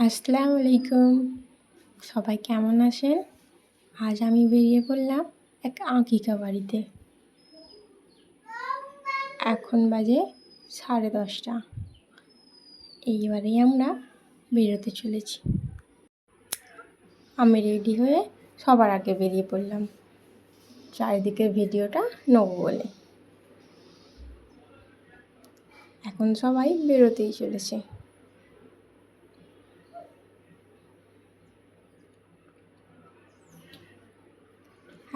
আসসালামু আলাইকুম। সবাই কেমন আছেন? আজ আমি বেরিয়ে পড়লাম এক আঁকিকা বাড়িতে। এখন বাজে 10:30। এইবারেই আমরা বেরোতে চলেছি। আমি রেডি হয়ে সবার আগে বেরিয়ে পড়লাম চারিদিকের ভিডিওটা নেবো বলে। এখন সবাই বেরোতেই চলেছে।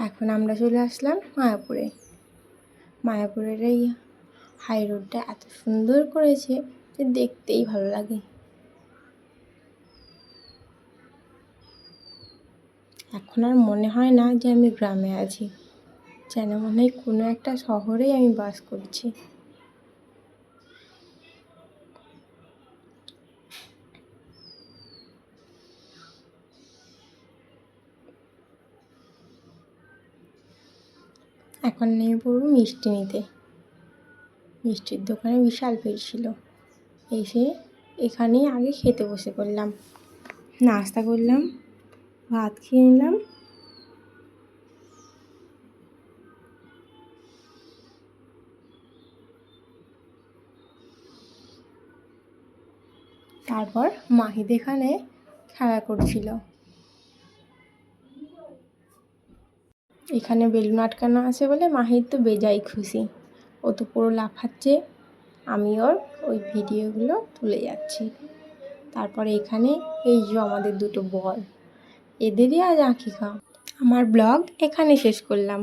এখন আমরা চলে আসলাম মায়াপুরে। মায়াপুরের এই হাই রোডটা এত সুন্দর করেছে যে দেখতেই ভালো লাগে। এখন আর মনে হয় না যে আমি গ্রামে আছি, যেন মনে হয় কোনো একটা শহরেই আমি বাস করছি। এখন নেমে পড়ব মিষ্টি নিতে। মিষ্টির দোকানে বিশাল ভিড় ছিল। এসে এখানেই আগে খেতে বসে পড়লাম। নাস্তা করলাম, ভাত খেয়ে নিলাম। তারপর মাহিদ এখানে খেলা করছিল। এখানে বেলুন আটকানো আছে বলে মাহিদ তো বেজায় খুশি। ও তো পুরো লাফাচ্ছে। আমি ওর ওই ভিডিওগুলো তুলে যাচ্ছি। তারপরে এখানে এই যে আমাদের দুটো বল, এদেরই আজ আঁকিকা। আমার ব্লগ এখানে শেষ করলাম।